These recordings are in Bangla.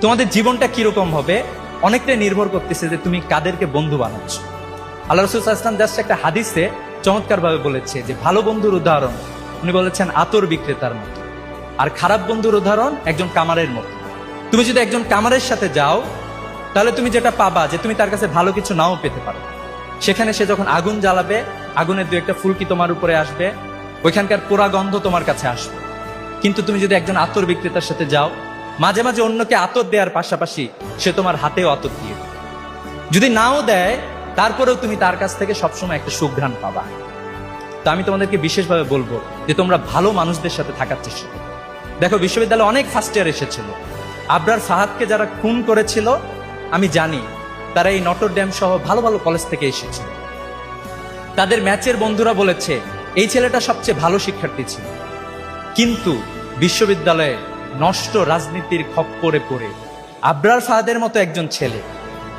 তোমাদের জীবনটা কিরকম হবে অনেকটাই নির্ভর করতেছে যে তুমি কাদেরকে বন্ধু বানাচ্ছ। আল্লাহ রাসূল সাল্লাল্লাহু আলাইহি ওয়াসাল্লাম জাস্ট একটা হাদিসে চমৎকার ভাবে বলেছে যে ভালো বন্ধুর উদাহরণ উনি বলেছেন আতর বিক্রেতার মতো, আর খারাপ বন্ধুর উদাহরণ একজন কামারের মতো। তুমি যদি একজন কামারের সাথে যাও তাহলে তুমি যেটা পাবা যে তুমি তার কাছে ভালো কিছু নাও পেতে পারো। সেখানে সে যখন আগুন জ্বালাবে, আগুনের দু একটা ফুলকি তোমার উপরে আসবে, ওইখানকার পোড়া গন্ধ তোমার কাছে আসবে। কিন্তু তুমি যদি একজন আতর বিক্রেতার সাথে যাও, মাঝে মাঝে অন্যকে আতর দেওয়ার পাশাপাশি সে তোমার হাতেও আতর দিয়ে দেবে। যদি নাও দেয় তারপরেও তুমি তার কাছ থেকে সবসময় একটা সুঘ্রাণ পাবা। তো আমি তোমাদেরকে বিশেষভাবে বলবো যে তোমরা ভালো মানুষদের সাথে থাকার চেষ্টা করো। দেখো, বিশ্ববিদ্যালয়ে অনেক ফার্স্ট ইয়ার এসেছিল, আবরার ফাহাদকে যারা খুন করেছিল আমি জানি তারা এই নটর ডেম সহ ভালো ভালো কলেজ থেকে এসেছিল। তাদের ম্যাচের বন্ধুরা বলেছে এই ছেলেটা সবচেয়ে ভালো শিক্ষার্থী ছিল, কিন্তু বিশ্ববিদ্যালয়ে নষ্ট রাজনীতির খপ্পরে পড়ে আবরার ফাহাদের মতো একজন ছেলে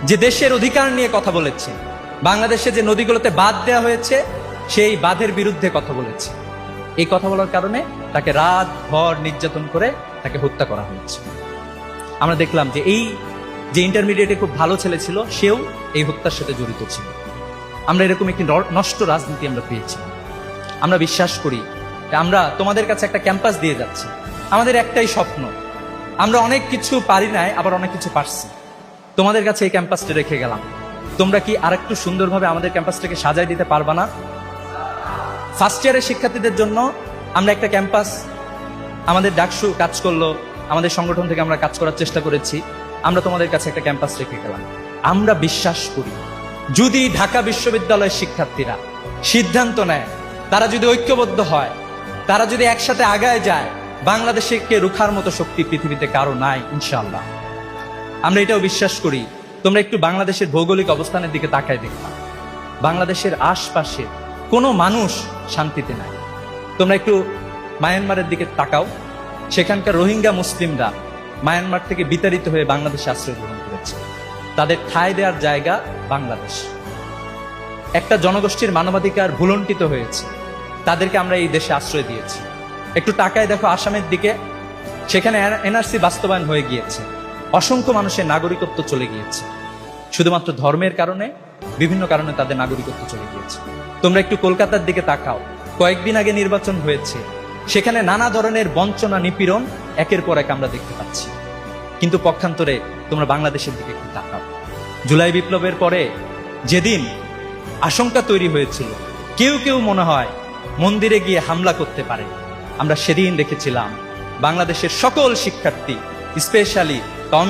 যে দেশের অধিকার নিয়ে কথা বলেছে, বাংলাদেশে যে নদীগুলোতে বাঁধ দেওয়া হয়েছে সেই বাঁধের বিরুদ্ধে কথা বলেছে, এই কথা বলার কারণে তাকে রাত ভর নির্যাতন করে তাকে হত্যা করা হয়েছে। আমরা দেখলাম যে এই যে ইন্টারমিডিয়েটে খুব ভালো ছেলে ছিল সেও এই হত্যার সাথে জড়িত ছিল। আমরা এরকম একটি নষ্ট রাজনীতি আমরা পেয়েছি। আমরা বিশ্বাস করি যে আমরা তোমাদের কাছে একটা ক্যাম্পাস দিয়ে যাচ্ছি, আমাদের একটাই স্বপ্ন, আমরা অনেক কিছু পারি নাই, আবার অনেক কিছু পারছি। তোমাদের কাছে এই ক্যাম্পাসটা রেখে গেলাম, তোমরা কি আরেকটু সুন্দরভাবে আমাদের ক্যাম্পাসটাকে সাজাই দিতে পারবা না? ফার্স্ট ইয়ারের শিক্ষার্থীদের জন্য আমরা একটা ক্যাম্পাস, আমাদের ডাকসু কাজ করলো, আমাদের সংগঠন থেকে আমরা কাজ করার চেষ্টা করেছি, আমরা তোমাদের কাছে একটা ক্যাম্পাস রেখে গেলাম। আমরা বিশ্বাস করি যদি ঢাকা বিশ্ববিদ্যালয়ের শিক্ষার্থীরা সিদ্ধান্ত নেয়, তারা যদি ঐক্যবদ্ধ হয়, তারা যদি একসাথে আগায় যায়, বাংলাদেশকে রুখার মতো শক্তি পৃথিবীতে কারো নাই ইনশাআল্লাহ। আমরা এটাও বিশ্বাস করি, তোমরা একটু বাংলাদেশের ভৌগোলিক অবস্থানের দিকে তাকায় দেখবা, বাংলাদেশের আশপাশে কোনো মানুষ শান্তিতে নাই। তোমরা একটু মায়ানমারের দিকে তাকাও, সেখানকার রোহিঙ্গা মুসলিমরা মায়ানমার থেকে বিতাড়িত হয়ে বাংলাদেশে আশ্রয় গ্রহণ করেছে, তাদের ঠাঁই দেওয়ার জায়গা বাংলাদেশ। একটা জনগোষ্ঠীর মানবাধিকার ভুলণ্ঠিত হয়েছে, তাদেরকে আমরা এই দেশে আশ্রয় দিয়েছি। একটু তাকায় দেখো আসামের দিকে, সেখানে এনআরসি বাস্তবায়ন হয়ে গিয়েছে, অসংখ্য মানুষের নাগরিকত্ব চলে গিয়েছে, শুধুমাত্র ধর্মের কারণে, বিভিন্ন কারণে তাদের নাগরিকত্ব চলে গিয়েছে। তোমরা একটু কলকাতার দিকে তাকাও, কয়েকদিন আগে নির্বাচন হয়েছে, সেখানে নানা ধরনের বঞ্চনা নিপীড়ন একের পর এক আমরা দেখতে পাচ্ছি। কিন্তু পক্ষান্তরে তোমরা বাংলাদেশের দিকে একটু তাকাও, জুলাই বিপ্লবের পরে যেদিন আশঙ্কা তৈরি হয়েছিল কেউ কেউ মনে হয় মন্দিরে গিয়ে হামলা করতে পারে, আমরা সেদিন দেখেছিলাম বাংলাদেশের সকল শিক্ষার্থী, স্পেশালি কওমি